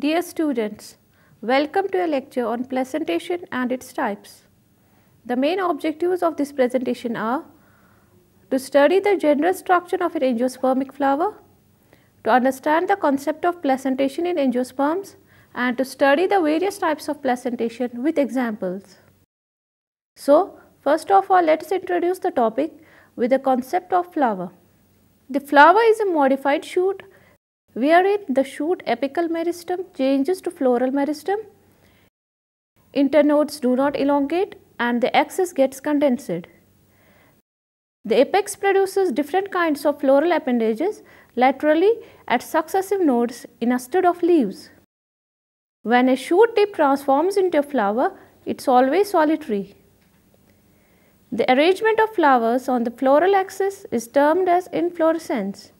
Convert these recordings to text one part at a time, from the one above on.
Dear students, welcome to a lecture on placentation and its types. The main objectives of this presentation are to study the general structure of an angiospermic flower, to understand the concept of placentation in angiosperms, and to study the various types of placentation with examples. So, first of all, let us introduce the topic with the concept of flower. The flower is a modified shoot wherein the shoot apical meristem changes to floral meristem, internodes do not elongate and the axis gets condensed. The apex produces different kinds of floral appendages laterally at successive nodes in a stud of leaves. When a shoot tip transforms into a flower, it is always solitary. The arrangement of flowers on the floral axis is termed as inflorescence.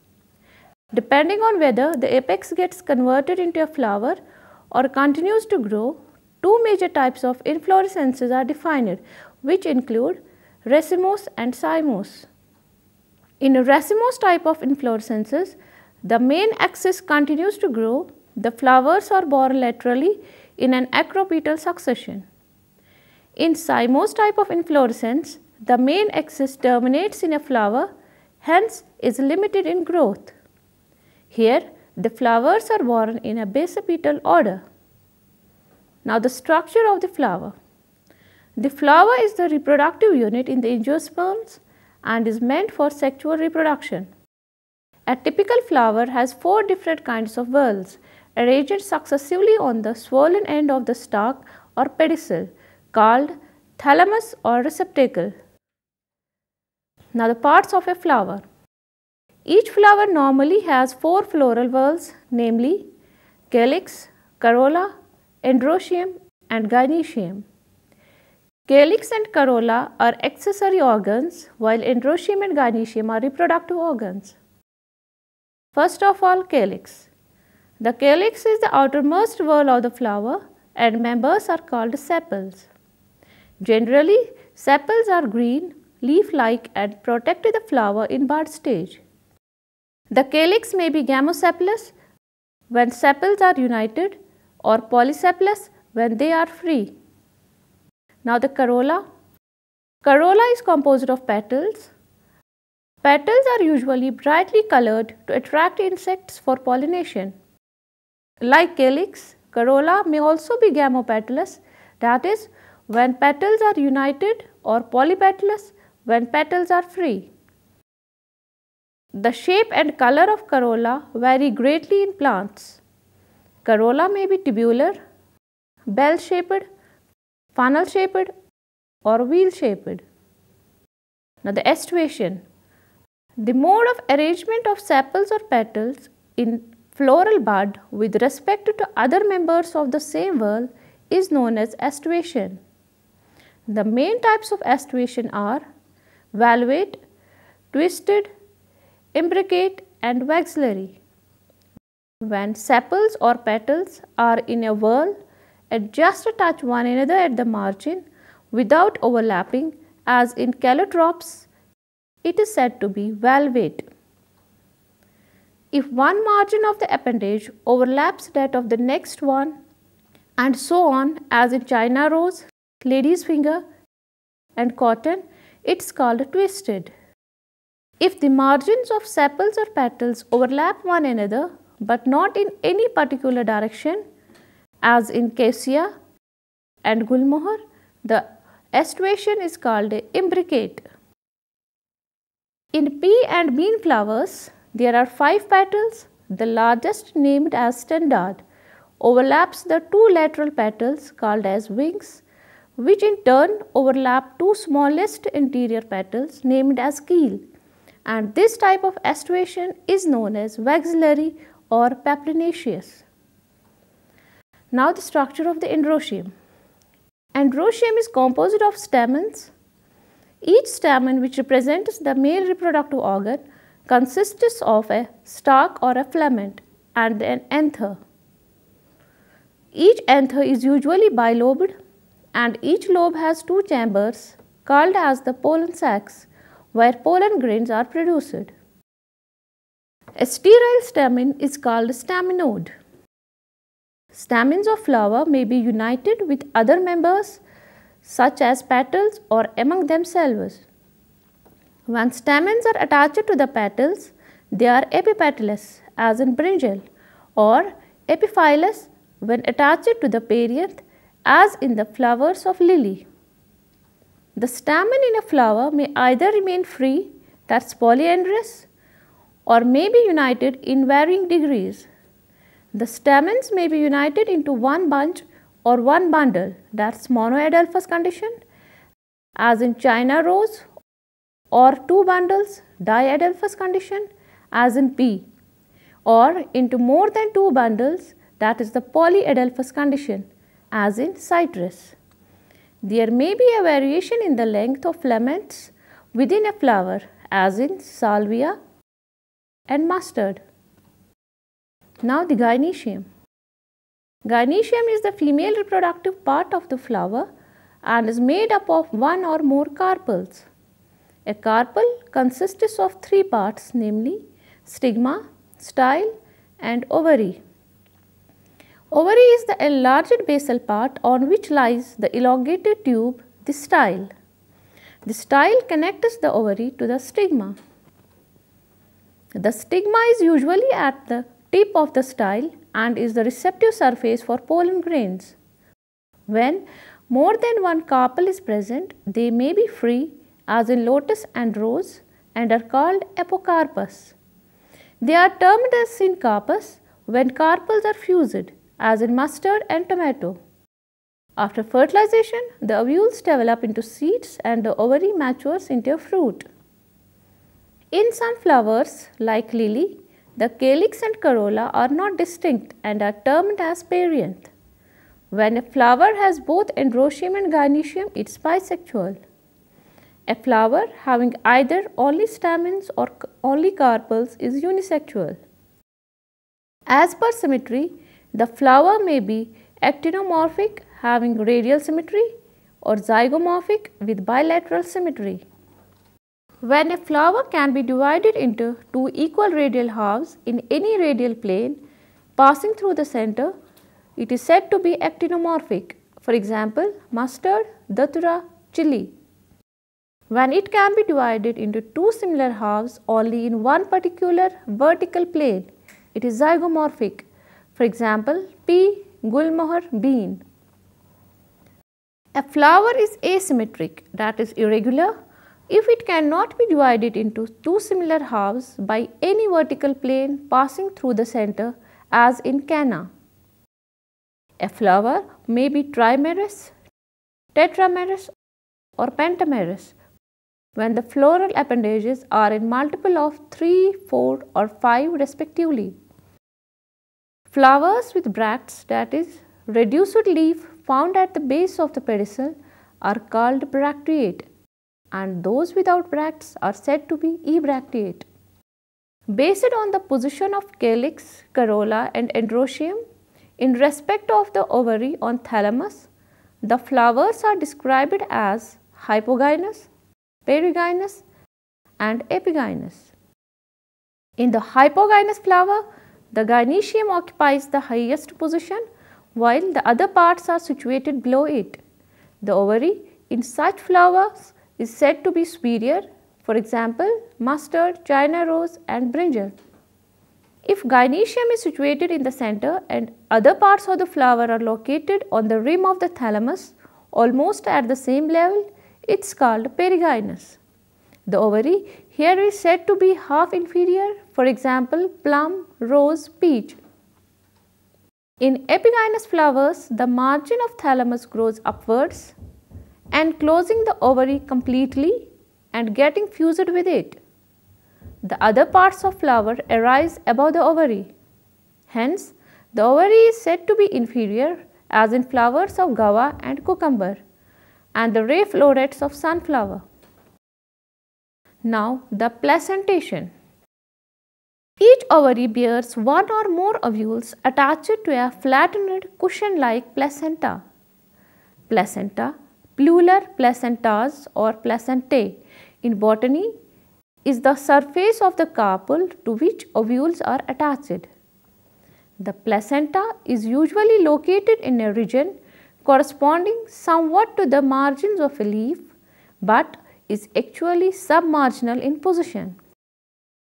Depending on whether the apex gets converted into a flower or continues to grow, two major types of inflorescences are defined, which include racemose and cymose. In a racemose type of inflorescences, the main axis continues to grow, the flowers are borne laterally in an acropetal succession. In cymose type of inflorescence, the main axis terminates in a flower, hence is limited in growth. Here, the flowers are borne in a basipetal order. Now, the structure of the flower. The flower is the reproductive unit in the angiosperms and is meant for sexual reproduction. A typical flower has 4 different kinds of whorls arranged successively on the swollen end of the stalk or pedicel called thalamus or receptacle. Now, the parts of a flower. Each flower normally has 4 floral whorls, namely calyx, corolla, androecium and gynoecium. Calyx and corolla are accessory organs, while androecium and gynoecium are reproductive organs. First of all, calyx. The calyx is the outermost whorl of the flower and members are called sepals. Generally, sepals are green, leaf-like and protect the flower in bud stage. The calyx may be gamosepalous when sepals are united or polysepalous when they are free. Now, the corolla. Corolla is composed of petals. Petals are usually brightly colored to attract insects for pollination. Like calyx, corolla may also be gamopetalous, that is, when petals are united, or polypetalous when petals are free. The shape and color of corolla vary greatly in plants. Corolla may be tubular, bell-shaped, funnel-shaped or wheel-shaped. Now, the aestivation. The mode of arrangement of sepals or petals in floral bud with respect to other members of the same whorl is known as aestivation. The main types of aestivation are valvate, twisted, imbricate and waxillary. When sepals or petals are in a whorl and just touch one another at the margin without overlapping, as in callotrops, it is said to be valvate. If one margin of the appendage overlaps that of the next one and so on, as in China rose, lady's finger and cotton, it is called twisted. If the margins of sepals or petals overlap one another but not in any particular direction, as in cassia and gulmohar, the aestivation is called imbricate. In pea and bean flowers, there are 5 petals. The largest, named as standard, overlaps the 2 lateral petals called as wings, which in turn overlap 2 smallest interior petals named as keel, and this type of aestivation is known as waxillary or papilionaceous. Now, the structure of the androecium. Androecium is composed of stamens. Each stamen, which represents the male reproductive organ, consists of a stalk or a filament and an anther. Each anther is usually bilobed and each lobe has 2 chambers called as the pollen sacs, where pollen grains are produced. A sterile stamen is called staminode. Stamens of flower may be united with other members such as petals or among themselves. When stamens are attached to the petals, they are epipetalous as in brinjal, or epiphyllous when attached to the perianth as in the flowers of lily. The stamen in a flower may either remain free, that is polyandrous, or may be united in varying degrees. The stamens may be united into one bunch or one bundle, that is monoadelphous condition, as in China rose, or two bundles, diadelphous condition, as in pea, or into more than two bundles, that is the polyadelphous condition, as in citrus. There may be a variation in the length of filaments within a flower, as in salvia and mustard. Now the gynoecium. Gynoecium is the female reproductive part of the flower and is made up of one or more carpels. A carpel consists of three parts, namely stigma, style and ovary. Ovary is the enlarged basal part on which lies the elongated tube, the style. The style connects the ovary to the stigma. The stigma is usually at the tip of the style and is the receptive surface for pollen grains. When more than one carpel is present, they may be free as in lotus and rose and are called apocarpus. They are termed as syncarpus when carpels are fused as in mustard and tomato. After fertilization, the ovules develop into seeds and the ovary matures into a fruit. In some flowers like lily, the calyx and corolla are not distinct and are termed as perianth. When a flower has both androecium and gynoecium, it is bisexual. A flower having either only stamens or only carpels is unisexual. As per symmetry, the flower may be actinomorphic having radial symmetry or zygomorphic with bilateral symmetry. When a flower can be divided into two equal radial halves in any radial plane passing through the center, it is said to be actinomorphic. For example, mustard, datura, chili. When it can be divided into two similar halves only in one particular vertical plane, it is zygomorphic. For example, pea, gulmohar, bean. A flower is asymmetric, that is irregular, if it cannot be divided into two similar halves by any vertical plane passing through the center as in canna. A flower may be trimerous, tetramerous or pentamerous when the floral appendages are in multiple of 3, 4 or 5 respectively. Flowers with bracts, that is reduced leaf found at the base of the pedicel, are called bracteate, and those without bracts are said to be ebracteate. Based on the position of calyx, corolla and androecium in respect of the ovary on thalamus, the flowers are described as hypogynous, perigynous and epigynous. In the hypogynous flower, the gynoecium occupies the highest position while the other parts are situated below it. The ovary in such flowers is said to be superior, for example, mustard, China rose and brinjal. If gynoecium is situated in the center and other parts of the flower are located on the rim of the thalamus almost at the same level, it is called perigynous. The ovary here is said to be half inferior, for example, plum, rose, peach. In epigynous flowers, the margin of thalamus grows upwards, enclosing the ovary completely and getting fused with it. The other parts of flower arise above the ovary. Hence, the ovary is said to be inferior as in flowers of guava and cucumber and the ray florets of sunflower. Now, the placentation. Each ovary bears one or more ovules attached to a flattened cushion-like placenta. Placenta, plural placentas or placentae in botany, is the surface of the carpel to which ovules are attached. The placenta is usually located in a region corresponding somewhat to the margins of a leaf, but is actually submarginal in position.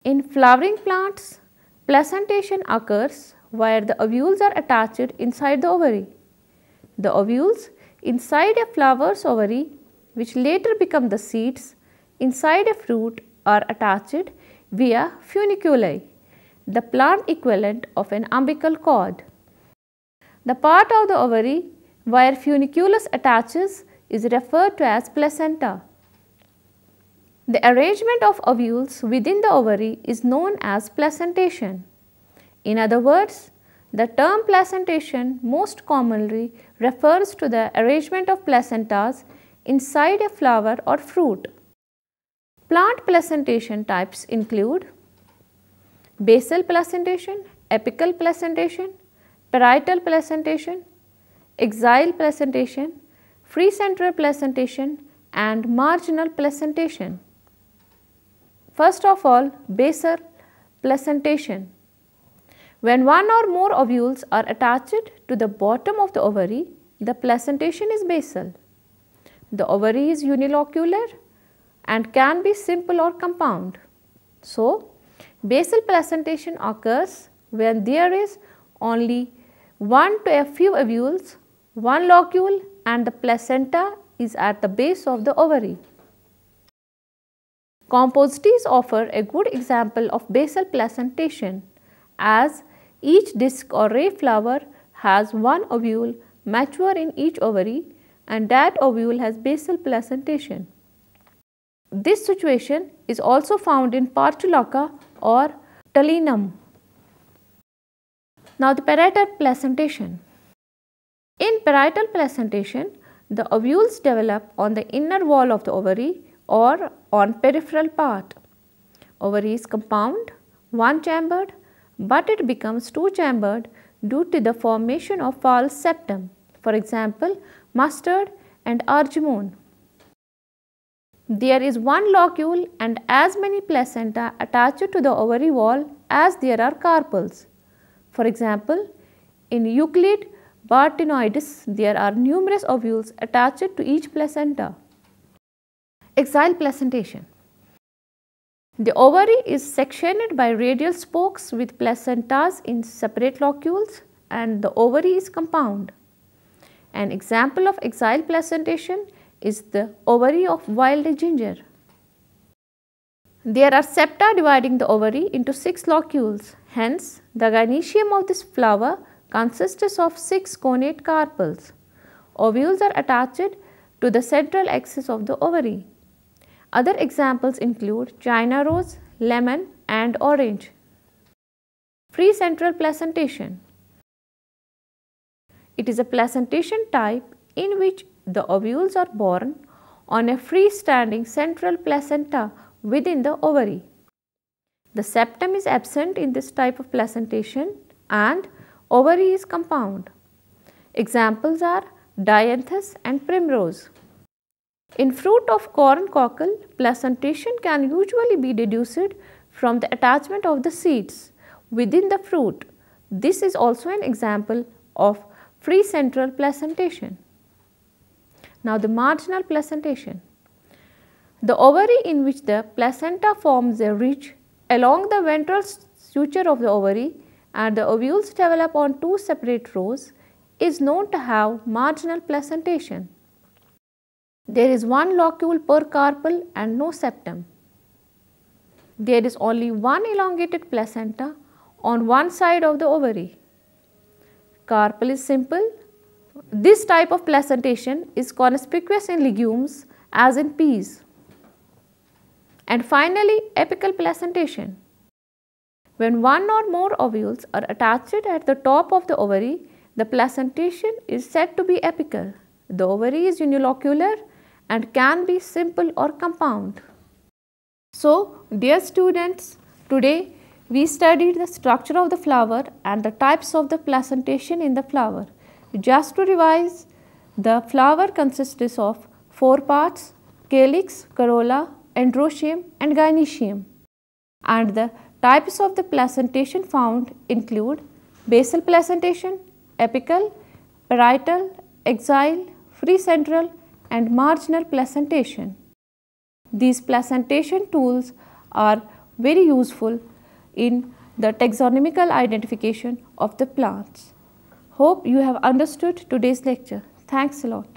In flowering plants, placentation occurs where the ovules are attached inside the ovary. The ovules inside a flower's ovary, which later become the seeds inside a fruit, are attached via funiculi, the plant equivalent of an umbilical cord. The part of the ovary where funiculus attaches is referred to as placenta. The arrangement of ovules within the ovary is known as placentation. In other words, the term placentation most commonly refers to the arrangement of placentas inside a flower or fruit. Plant placentation types include basal placentation, apical placentation, parietal placentation, axile placentation, free central placentation, and marginal placentation. First of all, basal placentation. When one or more ovules are attached to the bottom of the ovary, the placentation is basal. The ovary is unilocular and can be simple or compound. So, basal placentation occurs when there is only one to a few ovules, one locule, and the placenta is at the base of the ovary. Compositees offer a good example of basal placentation, as each disc or ray flower has one ovule mature in each ovary, and that ovule has basal placentation. This situation is also found in Portulaca or Talinum. Now the parietal placentation. In parietal placentation, the ovules develop on the inner wall of the ovary or on peripheral part. Ovary is compound, one-chambered, but it becomes two-chambered due to the formation of false septum, for example, mustard and argemone. There is one locule and as many placenta attached to the ovary wall as there are carpels. For example, in Euclid Bartinoides, there are numerous ovules attached to each placenta. Axile placentation. The ovary is sectioned by radial spokes with placentas in separate locules, and the ovary is compound. An example of axile placentation is the ovary of wild ginger. There are septa dividing the ovary into 6 locules. Hence, the gynoecium of this flower consists of 6 connate carpels. Ovules are attached to the central axis of the ovary. Other examples include China rose, lemon, and orange. Free central placentation. It is a placentation type in which the ovules are born on a freestanding central placenta within the ovary. The septum is absent in this type of placentation and ovary is compound. Examples are dianthus and primrose. In fruit of corn cockle, placentation can usually be deduced from the attachment of the seeds within the fruit. This is also an example of free central placentation. Now the marginal placentation. The ovary in which the placenta forms a ridge along the ventral suture of the ovary and the ovules develop on 2 separate rows is known to have marginal placentation. There is one locule per carpel and no septum. There is only one elongated placenta on one side of the ovary. Carpel is simple. This type of placentation is conspicuous in legumes as in peas. And finally, apical placentation. When one or more ovules are attached at the top of the ovary, the placentation is said to be apical. The ovary is unilocular and can be simple or compound. So, dear students, today we studied the structure of the flower and the types of the placentation in the flower. Just to revise, the flower consists of 4 parts: calyx, corolla, androecium and gynoecium. And the types of the placentation found include basal placentation, apical, parietal, axile, free central and marginal placentation. These placentation tools are very useful in the taxonomical identification of the plants. Hope you have understood today's lecture. Thanks a lot.